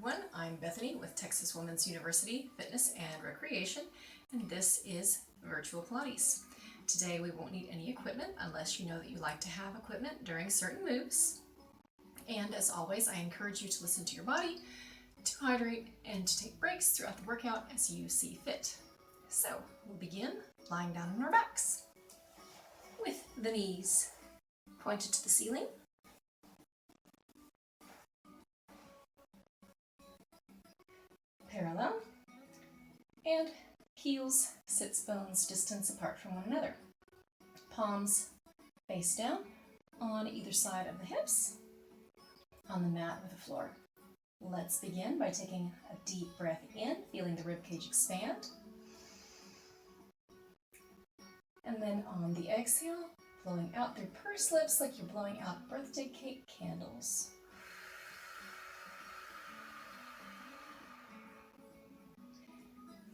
everyone. I'm Bethany with Texas Women's University Fitness and Recreation, and this is Virtual Pilates. Today we won't need any equipment unless you know that you like to have equipment during certain moves. And as always, I encourage you to listen to your body, to hydrate, and to take breaks throughout the workout as you see fit. So we'll begin lying down on our backs with the knees pointed to the ceiling. Parallel, and heels sits bones distance apart from one another. Palms face down on either side of the hips on the mat or the floor. Let's begin by taking a deep breath in, feeling the ribcage expand. And then on the exhale, blowing out through pursed lips like you're blowing out birthday cake candles.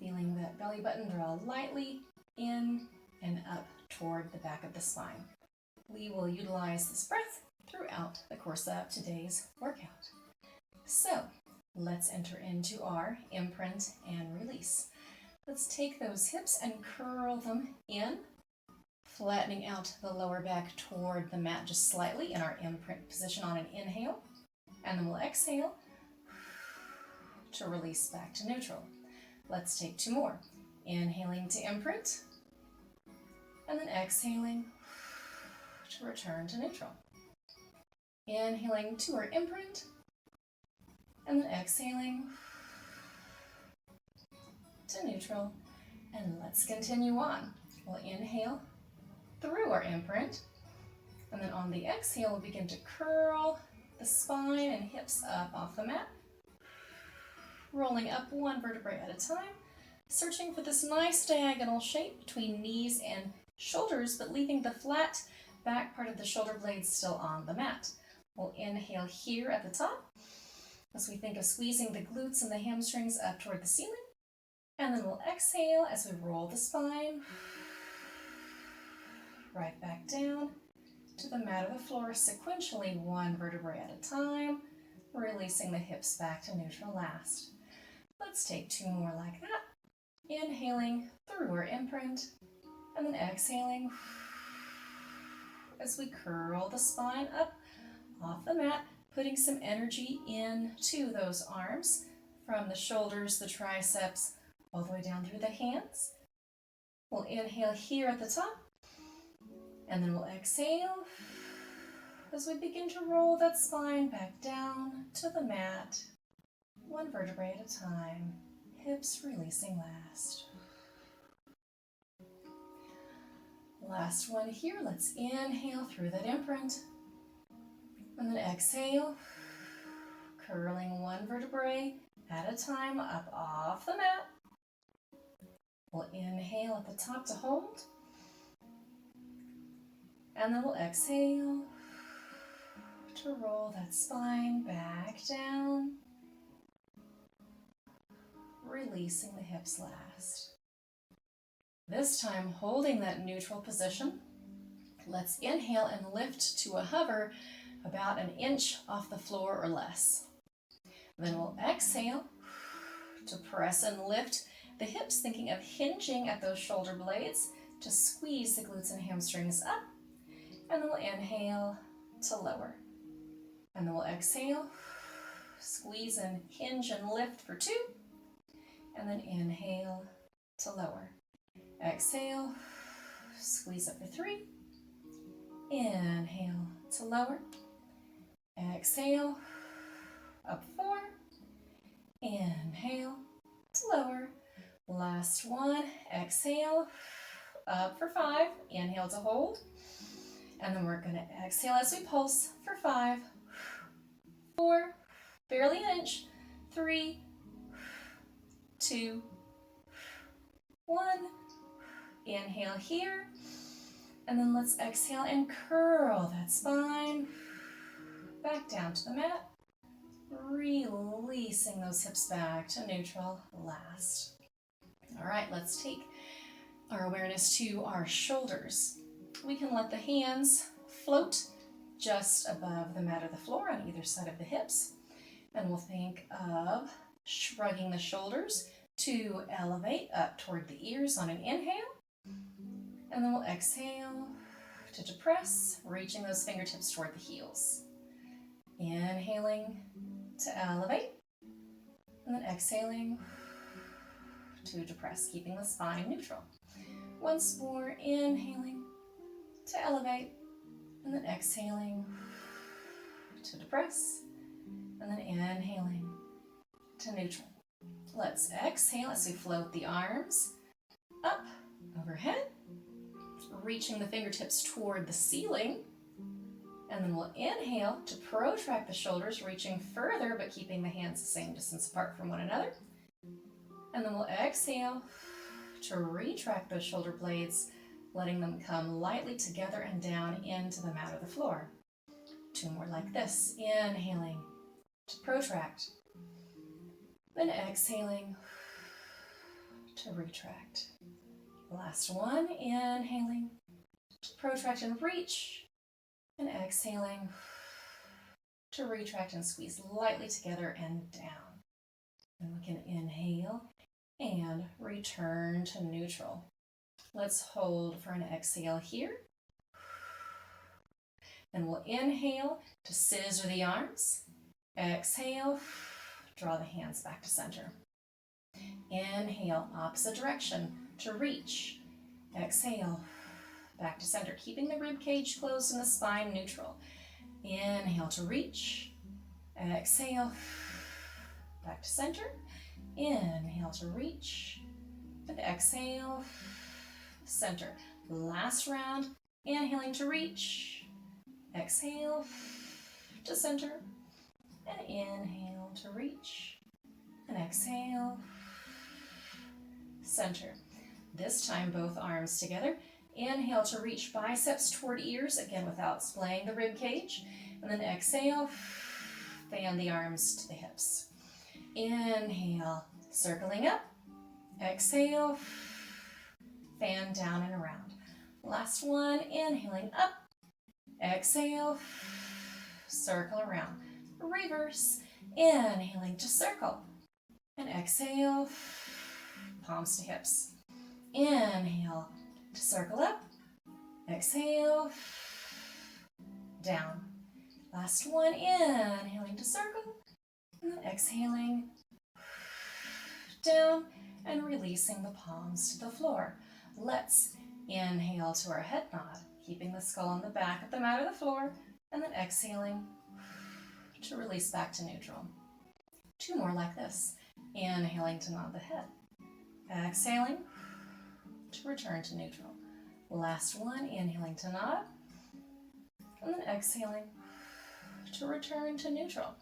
Feeling that belly button draw lightly in and up toward the back of the spine. We will utilize this breath throughout the course of today's workout. So let's enter into our imprint and release. Let's take those hips and curl them in, flattening out the lower back toward the mat just slightly in our imprint position on an inhale. And then we'll exhale to release back to neutral. Let's take two more. Inhaling to imprint, and then exhaling to return to neutral. Inhaling to our imprint, and then exhaling to neutral. And let's continue on. We'll inhale through our imprint, and then on the exhale, we'll begin to curl the spine and hips up off the mat. Rolling up one vertebrae at a time, searching for this nice diagonal shape between knees and shoulders, but leaving the flat back part of the shoulder blades still on the mat. We'll inhale here at the top as we think of squeezing the glutes and the hamstrings up toward the ceiling. And then we'll exhale as we roll the spine right back down to the mat or the floor, sequentially one vertebrae at a time, releasing the hips back to neutral last. Let's take two more like that. Inhaling through our imprint, and then exhaling as we curl the spine up off the mat, putting some energy into those arms from the shoulders, the triceps, all the way down through the hands. We'll inhale here at the top, and then we'll exhale as we begin to roll that spine back down to the mat, one vertebrae at a time, hips releasing last. Last one here, let's inhale through that imprint, and then exhale, curling one vertebrae at a time up off the mat. We'll inhale at the top to hold, and then we'll exhale to roll that spine back down, releasing the hips last. This time, holding that neutral position, let's inhale and lift to a hover about an inch off the floor or less. Then we'll exhale to press and lift the hips, thinking of hinging at those shoulder blades to squeeze the glutes and hamstrings up. And then we'll inhale to lower. And then we'll exhale, squeeze and hinge and lift for two. And then inhale to lower. Exhale, squeeze up for three. Inhale to lower. Exhale, up four. Inhale to lower. Last one, exhale, up for five. Inhale to hold. And then we're going to exhale as we pulse for five, four, barely an inch, three, two, one. Inhale here, and then let's exhale and curl that spine back down to the mat, releasing those hips back to neutral last. All right, let's take our awareness to our shoulders. We can let the hands float just above the mat or the floor on either side of the hips. And we'll think of shrugging the shoulders to elevate up toward the ears on an inhale. And then we'll exhale to depress, reaching those fingertips toward the heels. Inhaling to elevate, and then exhaling to depress, keeping the spine neutral. Once more, inhaling to elevate, and then exhaling to depress, and then inhaling to neutral. Let's exhale as we float the arms up overhead, reaching the fingertips toward the ceiling. And then we'll inhale to protract the shoulders, reaching further but keeping the hands the same distance apart from one another. And then we'll exhale to retract those shoulder blades, letting them come lightly together and down into the mat or the floor. 2 more like this. Inhaling to protract. Then exhaling to retract. Last one. Inhaling to protract and reach. And exhaling to retract and squeeze lightly together and down. And we can inhale and return to neutral. Let's hold for an exhale here. And we'll inhale to scissor the arms. Exhale, draw the hands back to center. Inhale, opposite direction to reach. Exhale, back to center, keeping the rib cage closed and the spine neutral. Inhale to reach. Exhale, back to center. Inhale to reach. And exhale, center. Last round, inhaling to reach. Exhale to center. And inhale to reach. And exhale, center. This time, both arms together. Inhale to reach biceps toward ears, again without splaying the rib cage. And then exhale, fan the arms to the hips. Inhale, circling up. Exhale, fan down and around. Last one, inhaling up. Exhale, circle around. Reverse, inhaling to circle. And exhale, palms to hips. Inhale to circle up. Exhale, down. Last one, inhaling to circle. And then exhaling, down, and releasing the palms to the floor. Let's inhale to our head nod, keeping the skull on the back of the mat or the floor, and then exhaling to release back to neutral. 2 more like this. Inhaling to nod the head. Exhaling to return to neutral. Last one, inhaling to nod, and then exhaling to return to neutral.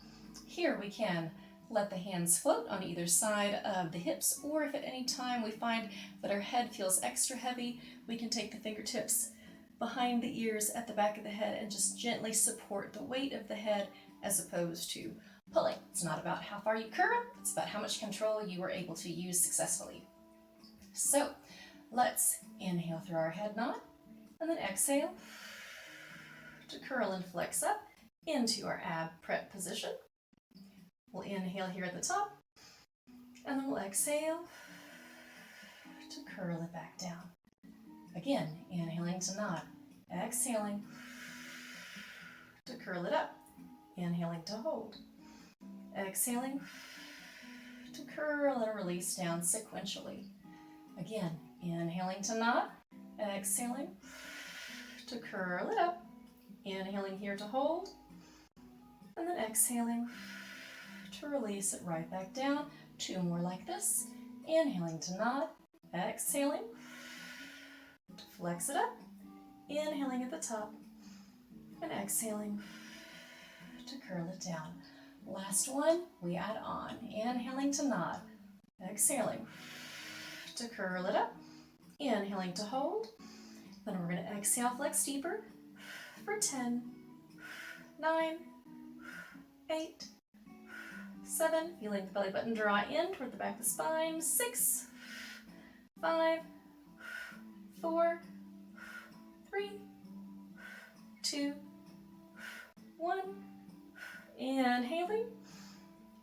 Here we can let the hands float on either side of the hips, or if at any time we find that our head feels extra heavy, we can take the fingertips behind the ears at the back of the head and just gently support the weight of the head as opposed to pulling. It's not about how far you curl, it's about how much control you were able to use successfully. So let's inhale through our head nod, and then exhale to curl and flex up into our ab prep position. We'll inhale here at the top, and then we'll exhale to curl it back down. Again, inhaling to nod, exhaling to curl it up, inhaling to hold, exhaling to curl and release down sequentially. Again, inhaling to nod, exhaling to curl it up, inhaling here to hold, and then exhaling to release it right back down. 2 more like this. Inhaling to nod, exhaling to flex it up, inhaling at the top, and exhaling to curl it down. Last one, we add on. Inhaling to nod, exhaling to curl it up, inhaling to hold. Then we're going to exhale, flex deeper for 10, 9, 8, 7, feeling the belly button draw in toward the back of the spine, 6, 5, 4, 3, 2, 1. Inhaling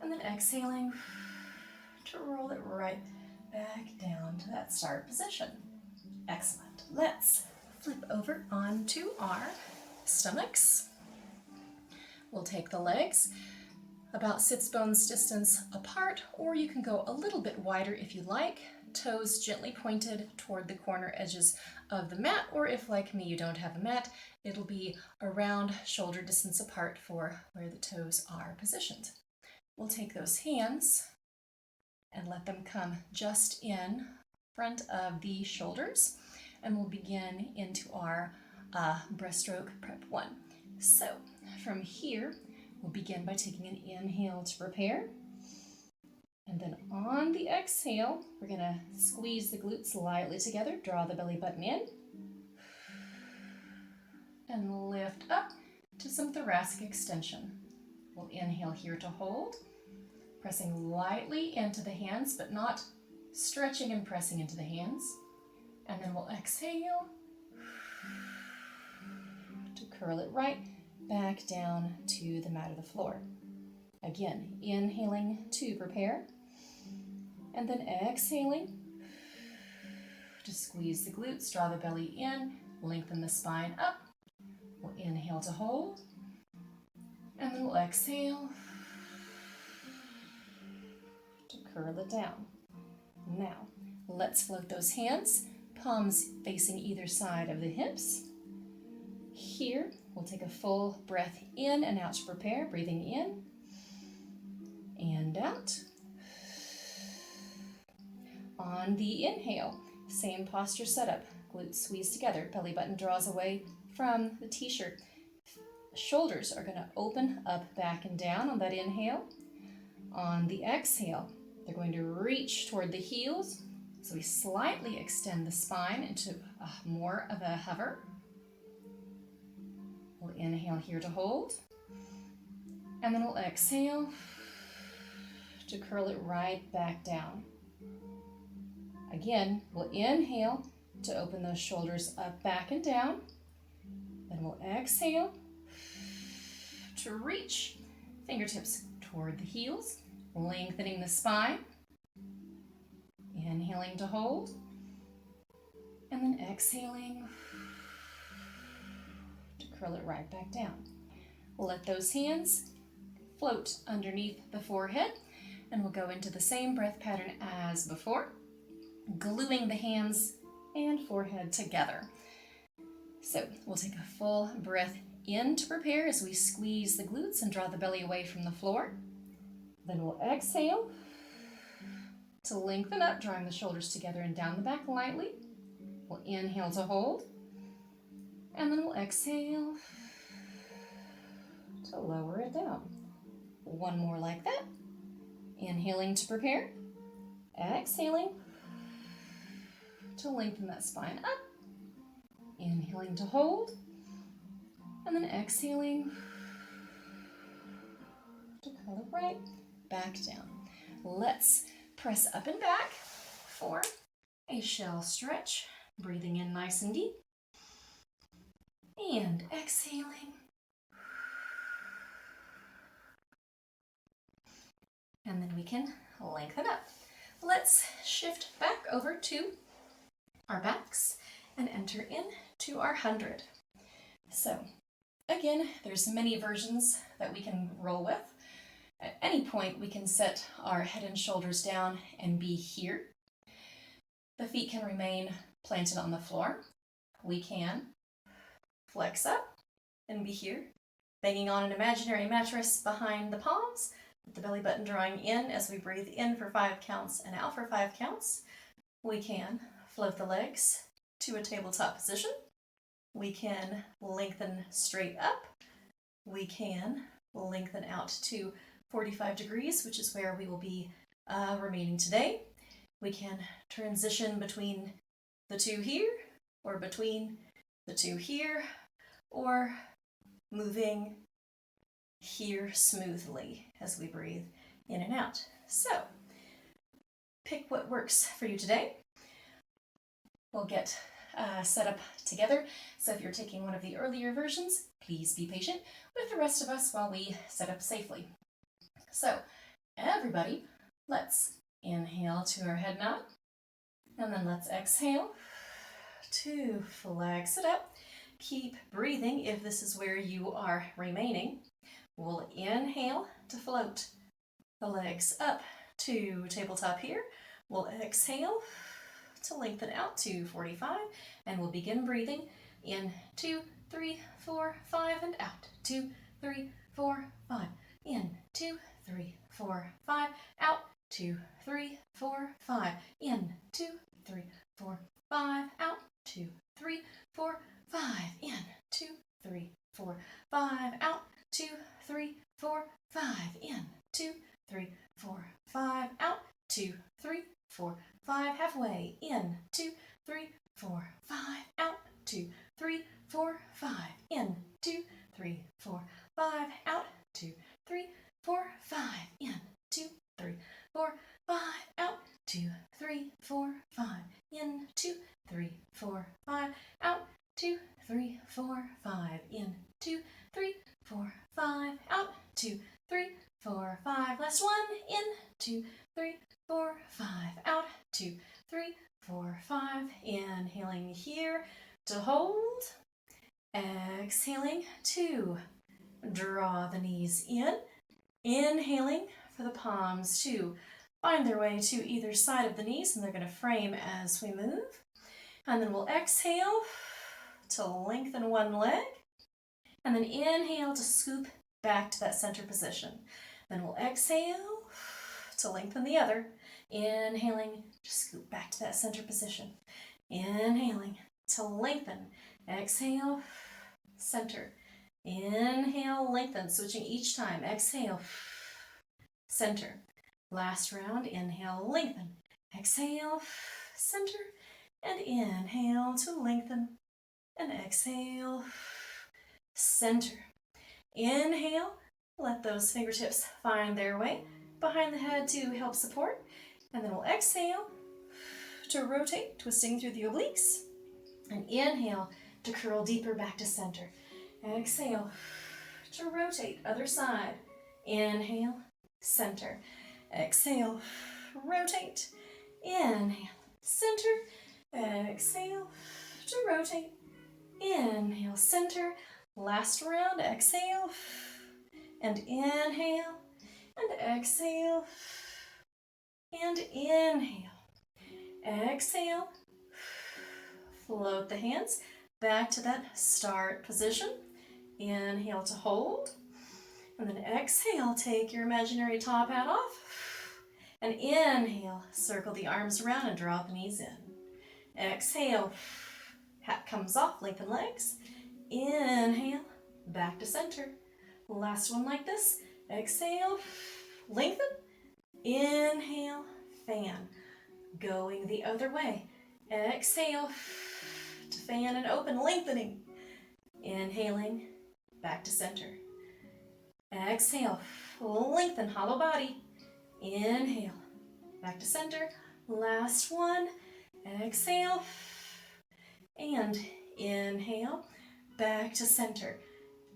And then exhaling to roll it right back down to that start position. Excellent. Let's flip over onto our stomachs. We'll take the legs about sits bones distance apart, or you can go a little bit wider if you like. Toes gently pointed toward the corner edges of the mat, or if like me you don't have a mat, it'll be around shoulder distance apart for where the toes are positioned. We'll take those hands and let them come just in front of the shoulders, and we'll begin into our breaststroke prep 1. So from here, we'll begin by taking an inhale to prepare. And then on the exhale, we're going to squeeze the glutes lightly together, draw the belly button in, and lift up to some thoracic extension. We'll inhale here to hold, pressing lightly into the hands, but not stretching and pressing into the hands. And then we'll exhale to curl it right back down to the mat or the floor. Again, inhaling to prepare, and then exhaling to squeeze the glutes, draw the belly in, lengthen the spine up. We'll inhale to hold, and then we'll exhale to curl it down. Now, let's float those hands, palms facing either side of the hips. Here, we'll take a full breath in and out to prepare, breathing in and out. On the inhale, same posture setup, glutes squeeze together, belly button draws away from the t-shirt. Shoulders are going to open up, back and down on that inhale. On the exhale, they're going to reach toward the heels, so we slightly extend the spine into more of a hover. We'll inhale here to hold, and then we'll exhale to curl it right back down. Again, we'll inhale to open those shoulders up, back, and down. Then we'll exhale to reach fingertips toward the heels, lengthening the spine. Inhaling to hold, and then exhaling to curl it right back down. We'll let those hands float underneath the forehead, and we'll go into the same breath pattern as before, gluing the hands and forehead together. So we'll take a full breath in to prepare as we squeeze the glutes and draw the belly away from the floor. Then we'll exhale to lengthen up, drawing the shoulders together and down the back lightly. We'll inhale to hold, and then we'll exhale to lower it down. One more like that. Inhaling to prepare, exhaling to lengthen that spine up, inhaling to hold, and then exhaling to curl it right back down. Let's press up and back for a shell stretch, breathing in nice and deep, and exhaling. And then we can lengthen up. Let's shift back over to our backs and enter into our 100. So again, there's many versions that we can roll with. At any point, we can set our head and shoulders down and be here. The feet can remain planted on the floor. We can flex up and be here, banging on an imaginary mattress behind the palms, with the belly button drawing in as we breathe in for 5 counts and out for 5 counts. We can float the legs to a tabletop position. We can lengthen straight up. We can lengthen out to 45 degrees, which is where we will be remaining today. We can transition between the two here, or between the two here, or moving here smoothly as we breathe in and out. So, pick what works for you today. We'll get set up together. So if you're taking one of the earlier versions, please be patient with the rest of us while we set up safely. So, Everybody, let's inhale to our head nod, and then let's exhale to flex it up. Keep breathing if this is where you are remaining. We'll inhale to float the legs up to tabletop here. We'll exhale to lengthen out to 45, and we'll begin breathing in 2, 3, 4, 5, and out. 2, 3, 4, 5. In 2, 3, 4, 5. Out. 2, 3, 4, 5. In 2, 3, 4, 5. Out. 2, 3, 4, 5. In 2, 3, 4, 5. Out. 2, 3, 4, 5. In 2, 3, 4, 5. Out. 2, 3, 4, 5. Halfway. In 2, 3, 4, 5. Out. 2, 3, 4, 5. In 2, 3, 4, 5. Out. 2, 3, 4, 5. In 2, 3, 4, 5. Out. 2, 3, 4, 5. In 2, 3, 4, 5. Out. 2, 3, 4, 5. In 2, 3, 4, 5. Out. 2, 3, 4, 5. Last one. In 2, 3, 4, 5. Out. 2, 3, 4, 5. Inhaling here to hold. Exhaling to draw the knees in. Inhaling for the palms to find their way to either side of the knees, and they're going to frame as we move. And then we'll exhale to lengthen one leg, and then inhale to scoop back to that center position. Then we'll exhale to lengthen the other. Inhaling to scoop back to that center position. Inhaling to lengthen. Exhale, center. Inhale, lengthen, switching each time. Exhale, center. Last round, inhale, lengthen. Exhale, center, and inhale to lengthen. And exhale, center. Inhale, let those fingertips find their way behind the head to help support. And then we'll exhale to rotate, twisting through the obliques. And inhale to curl deeper back to center. Exhale to rotate, other side. Inhale, center. Exhale, rotate. Inhale, center. Exhale to rotate. Inhale, center. Last round, exhale. And inhale. And exhale. And inhale. Exhale. Float the hands back to that start position. Inhale to hold. And then exhale, take your imaginary top hat off. And inhale, circle the arms around and draw the knees in. Exhale, hat comes off, lengthen legs. Inhale, back to center. Last one like this. Exhale, lengthen. Inhale, fan. Going the other way. Exhale to fan and open, lengthening. Inhaling, back to center. Exhale, lengthen, hollow body. Inhale, back to center. Last one. Exhale, and inhale, back to center.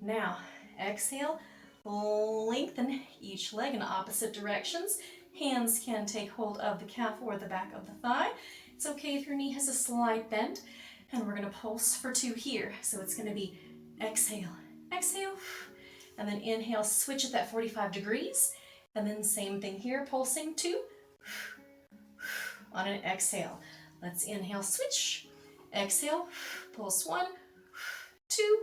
Now, exhale, lengthen each leg in opposite directions. Hands can take hold of the calf or the back of the thigh. It's okay if your knee has a slight bend. And we're going to pulse for 2 here. So it's going to be exhale, exhale, and then inhale, switch at that 45 degrees. And then same thing here, pulsing 2 on an exhale. Let's inhale, switch, exhale, pulse 1, 2,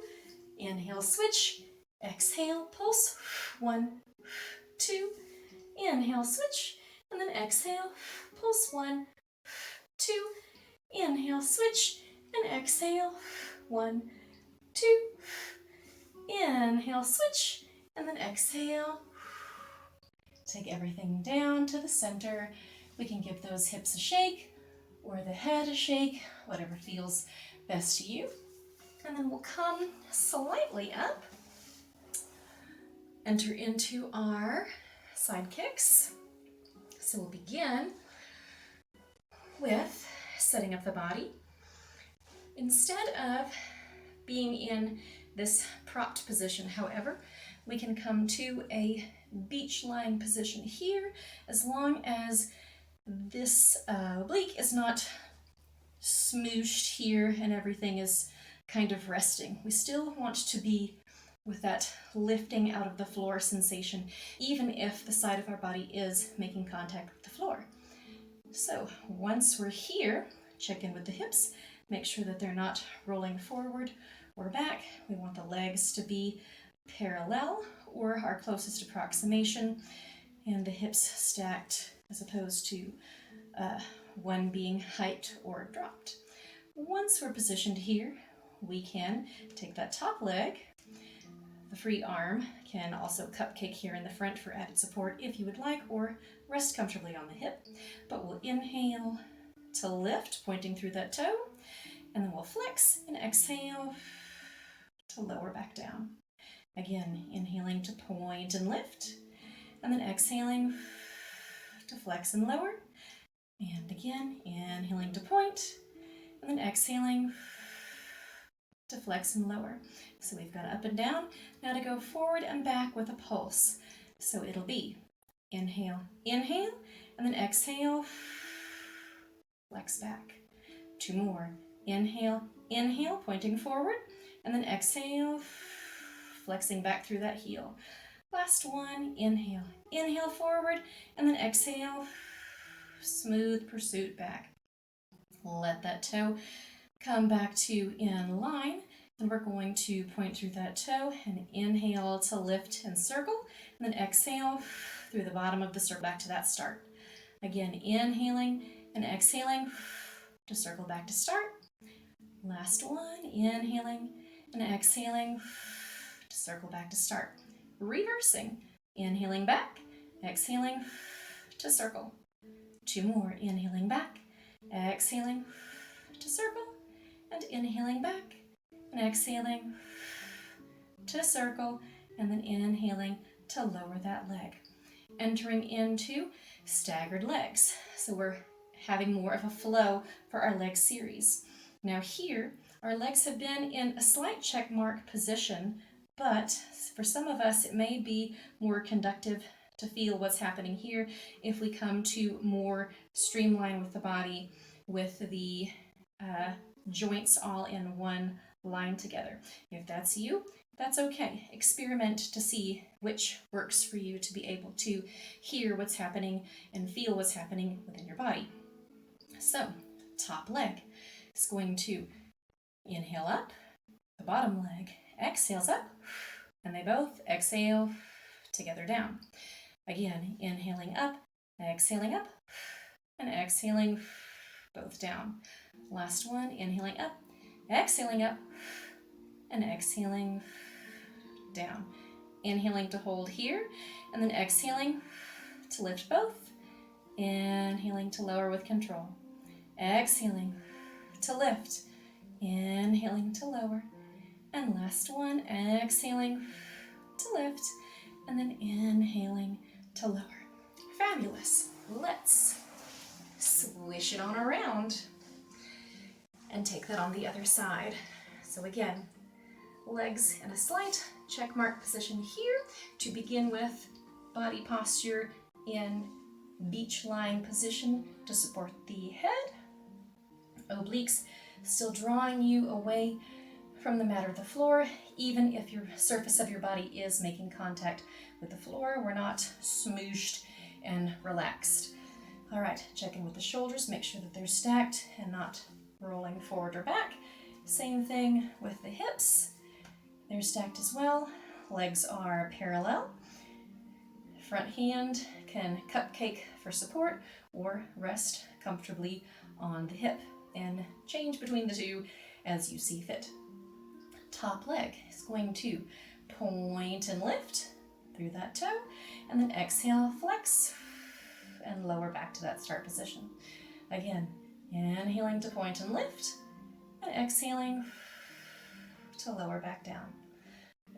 inhale, switch, exhale, pulse 1, 2, inhale, switch, and then exhale, pulse 1, 2, inhale, switch, and exhale, 1, 2, inhale, switch, and then exhale. Take everything down to the center. We can give those hips a shake or the head a shake, whatever feels best to you. And then we'll come slightly up, enter into our side kicks. So we'll begin with setting up the body. Instead of being in this propped position, however, We can come to a beach lying position here, as long as this oblique is not smooshed here and everything is kind of resting. We still want to be with that lifting out of the floor sensation, even if the side of our body is making contact with the floor. So once we're here, check in with the hips, make sure that they're not rolling forward or back. We want the legs to be parallel or our closest approximation, and the hips stacked as opposed to one being hiked or dropped. Once we're positioned here, we can take that top leg. The free arm can also cupcake here in the front for added support if you would like, or rest comfortably on the hip. But we'll inhale to lift, pointing through that toe, and then we'll flex and exhale to lower back down. Again, inhaling to point and lift, and then exhaling to flex and lower. And again, inhaling to point, and then exhaling to flex and lower. So we've got up and down. Now to go forward and back with a pulse. So it'll be inhale, inhale, and then exhale, flex back. 2 more. Inhale, inhale, pointing forward, and then exhale, flexing back through that heel. Last one, inhale, inhale forward, and then exhale, smooth pursuit back. Let that toe come back to in line, and we're going to point through that toe and inhale to lift and circle, and then exhale through the bottom of the circle back to that start. Again, inhaling and exhaling to circle back to start. Last one, inhaling and exhaling to circle back to start. Reversing, inhaling back, exhaling to circle. 2 more, inhaling back, exhaling to circle, and inhaling back, and exhaling to circle, and then inhaling to lower that leg. Entering into staggered legs. So we're having more of a flow for our leg series. Now here, our legs have been in a slight check mark position, but for some of us, it may be more conductive to feel what's happening here if we come to more streamline with the body, with the joints all in one line together. If that's you, that's okay. Experiment to see which works for you to be able to hear what's happening and feel what's happening within your body. So, top leg is going to inhale up, the bottom leg exhales up, and they both exhale together down. Again, inhaling up, and exhaling both down. Last one, inhaling up, and exhaling down. Inhaling to hold here, and then exhaling to lift both. Inhaling to lower with control. Exhaling to lift. Inhaling to lower. And last one, exhaling to lift, and then inhaling to lower. Fabulous. Let's swish it on around and take that on the other side. So again, legs in a slight check mark position here to begin with. Body posture in beach lying position to support the head. Obliques still drawing you away from the mat or the floor, even if your surface of your body is making contact with the floor. We're not smooshed and relaxed. All right, check in with the shoulders, make sure that they're stacked and not rolling forward or back. Same thing with the hips. They're stacked as well. Legs are parallel. Front hand can cupcake for support or rest comfortably on the hip and change between the two as you see fit. Top leg is going to point and lift through that toe, and then exhale, flex, and lower back to that start position. Again, inhaling to point and lift, and exhaling to lower back down.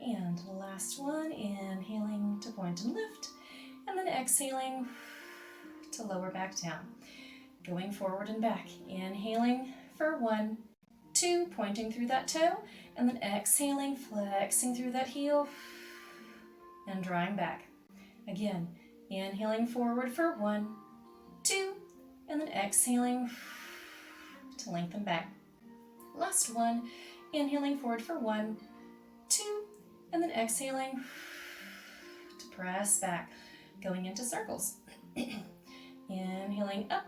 And the last one, inhaling to point and lift, and then exhaling to lower back down. Going forward and back, inhaling for 1, 2, pointing through that toe, and then exhaling, flexing through that heel, and drawing back. Again, inhaling forward for 1, 2, and then exhaling to lengthen back. Last one, inhaling forward for 1, 2, and then exhaling to press back, going into circles. Inhaling up,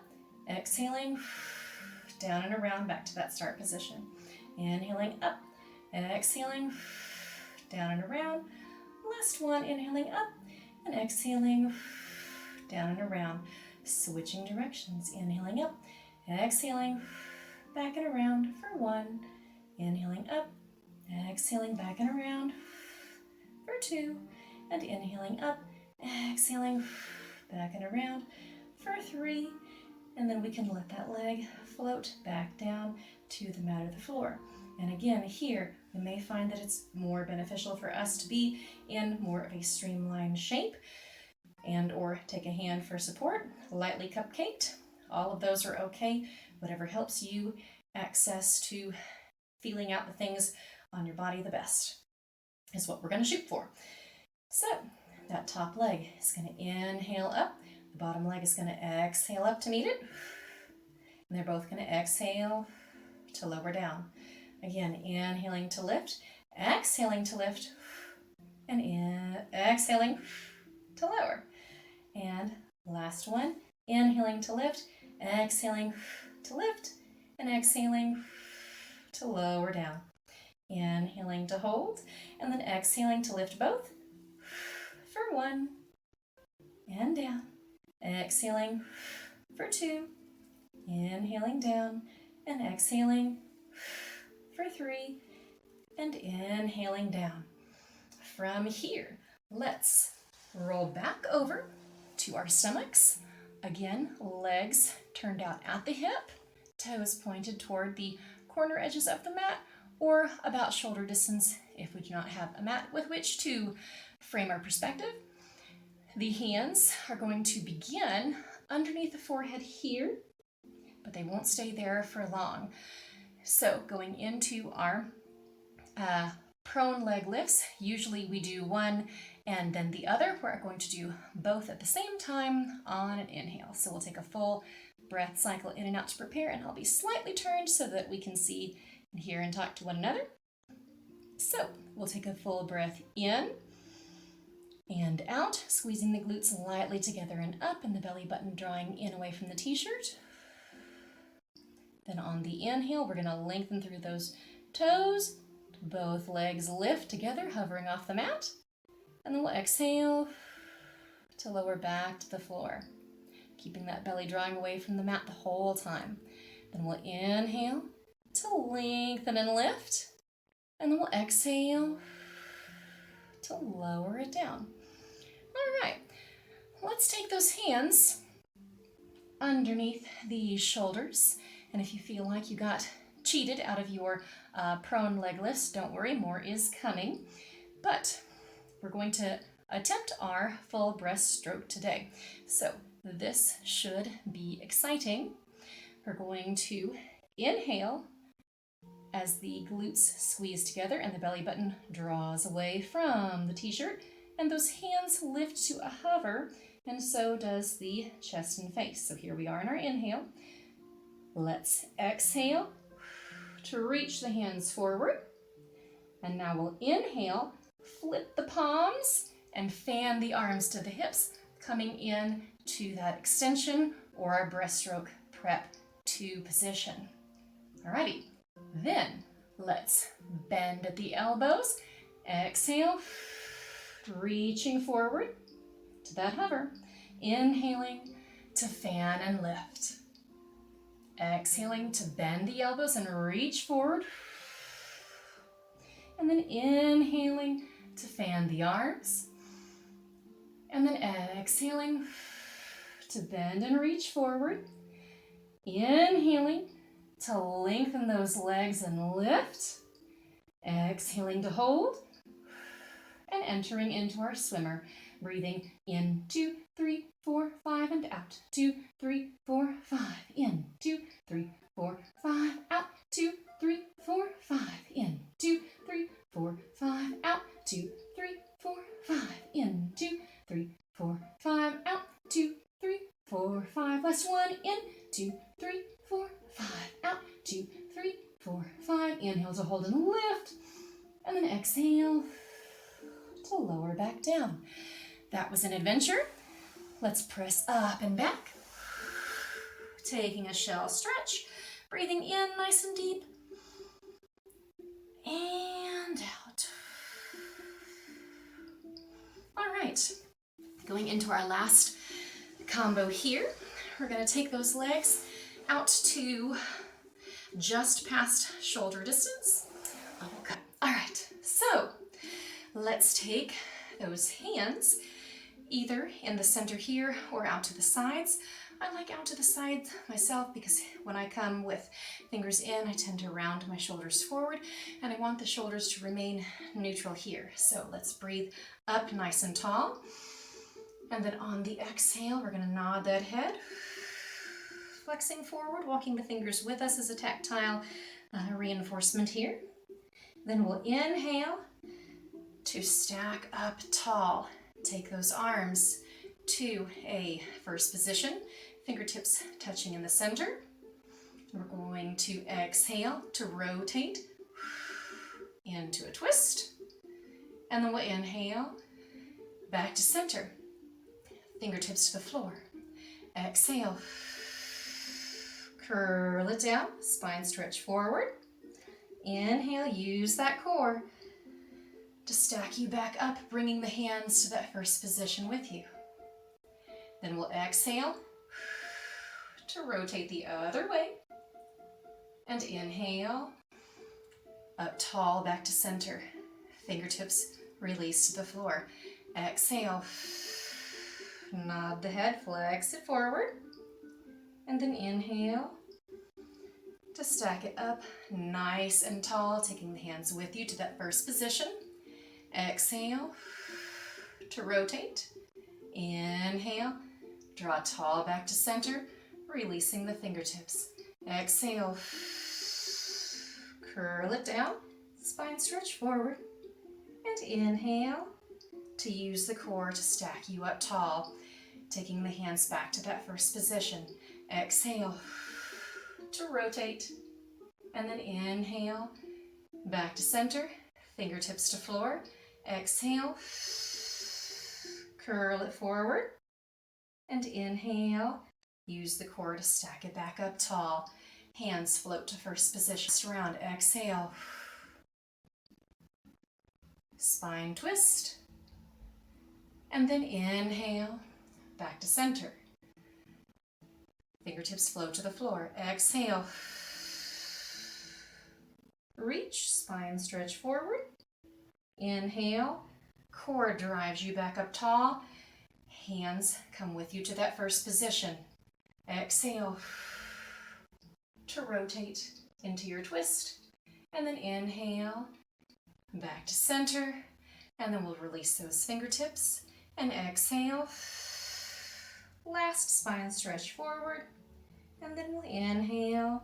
exhaling down and around back to that start position. Inhaling up, exhaling down and around. Last one, inhaling up and exhaling down and around. Switching directions, inhaling up, exhaling back and around for 1, inhaling up, exhaling back and around for 2, and inhaling up, exhaling back and around for 3, and then we can let that leg float back down to the mat or the floor. And again, here, we may find that it's more beneficial for us to be in more of a streamlined shape and or take a hand for support, lightly cupcaked. All of those are okay. Whatever helps you access to feeling out the things on your body the best is what we're going to shoot for. So that top leg is going to inhale up. The bottom leg is going to exhale up to meet it. And they're both going to exhale to lower down. Again, inhaling to lift, exhaling to lift, and exhaling to lower. And last one, inhaling to lift, exhaling to lift, and exhaling to lower down. Inhaling to hold, and then exhaling to lift both for 1, and down. Exhaling for 2, inhaling down, and exhaling for 3, and inhaling down. From here, let's roll back over to our stomachs. Again, legs turned out at the hip, toes pointed toward the corner edges of the mat, or about shoulder distance if we do not have a mat with which to frame our perspective. The hands are going to begin underneath the forehead here, but they won't stay there for long. So going into our prone leg lifts, usually we do one and then the other. We're going to do both at the same time on an inhale. So we'll take a full breath cycle in and out to prepare, and I'll be slightly turned so that we can see and hear and talk to one another. So we'll take a full breath in and out, squeezing the glutes lightly together and up, and the belly button drawing in away from the t-shirt. Then on the inhale, we're going to lengthen through those toes. Both legs lift together, hovering off the mat. And then we'll exhale to lower back to the floor, keeping that belly drawing away from the mat the whole time. Then we'll inhale to lengthen and lift. And then we'll exhale to lower it down. All right, let's take those hands underneath the shoulders. And if you feel like you got cheated out of your prone leg lifts, don't worry, more is coming. But we're going to attempt our full breaststroke today. So this should be exciting. We're going to inhale as the glutes squeeze together and the belly button draws away from the t-shirt, and those hands lift to a hover, and so does the chest and face. So here we are in our inhale. Let's exhale to reach the hands forward. And now we'll inhale, flip the palms, and fan the arms to the hips, coming in to that extension or our breaststroke prep 2 position. Alrighty, then let's bend at the elbows. Exhale, reaching forward to that hover. Inhaling to fan and lift. Exhaling to bend the elbows and reach forward. And then inhaling to fan the arms. And then exhaling to bend and reach forward. Inhaling to lengthen those legs and lift. Exhaling to hold. And entering into our swimmer. Breathing in 2, 3, 4, 5, and out. 2, 3, 4, 5. In 2, 3, 4, 5. Out. 2, 3, 4, 5. In 2, 3, 4, 5. Out. 2, 3, 4, 5. In, 2, 3, 4, 5. Out, 2, 3, 4, 5. Last one. In, 2, 3, 4, 5. Out, 2, 3, 4, 5. Inhale to hold and lift. And then exhale to lower back down. That was an adventure. Let's press up and back. Taking a shell stretch. Breathing in nice and deep. And out. All right. Going into our last combo here. We're going to take those legs out to just past shoulder distance. Okay. All right. So let's take those hands either in the center here or out to the sides. I like out to the sides myself because when I come with fingers in, I tend to round my shoulders forward, and I want the shoulders to remain neutral here. So let's breathe up nice and tall. And then on the exhale, we're going to nod that head, flexing forward, walking the fingers with us as a tactile reinforcement here. Then we'll inhale to stack up tall. Take those arms to a first position, fingertips touching in the center. We're going to exhale to rotate into a twist. And then we'll inhale back to center. Fingertips to the floor. Exhale. Curl it down, spine stretch forward. Inhale, use that core to stack you back up, bringing the hands to that first position with you. Then we'll exhale to rotate the other way. And inhale, up tall, back to center. Fingertips release to the floor. Exhale, nod the head, flex it forward. And then inhale to stack it up nice and tall, taking the hands with you to that first position. Exhale to rotate. Inhale, draw tall back to center, releasing the fingertips. Exhale, curl it down, spine stretch forward. And inhale to use the core to stack you up tall, taking the hands back to that first position. Exhale to rotate. And then inhale, back to center, fingertips to floor. Exhale, curl it forward. And inhale, use the core to stack it back up tall. Hands float to first position. Just around, exhale. Spine twist. And then inhale, back to center. Fingertips float to the floor. Exhale. Reach, spine stretch forward. Inhale, core drives you back up tall. Hands come with you to that first position. Exhale to rotate into your twist. And then inhale, back to center. And then we'll release those fingertips. And exhale. Last spine stretch forward. And then we'll inhale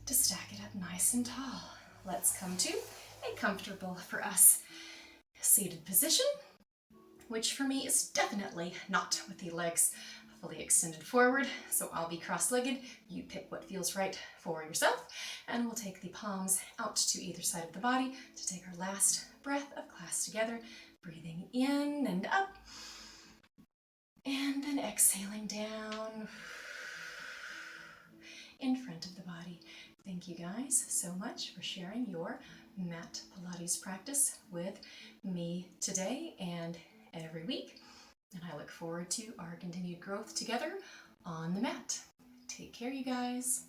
to stack it up nice and tall. Let's come to a comfortable for us seated position, which for me is definitely not with the legs fully extended forward. So I'll be cross-legged. You pick what feels right for yourself. And we'll take the palms out to either side of the body to take our last breath of class together. Breathing in and up. And then exhaling down in front of the body. Thank you guys so much for sharing your Mat Pilates practice with me today and every week. And I look forward to our continued growth together on the mat. Take care, you guys.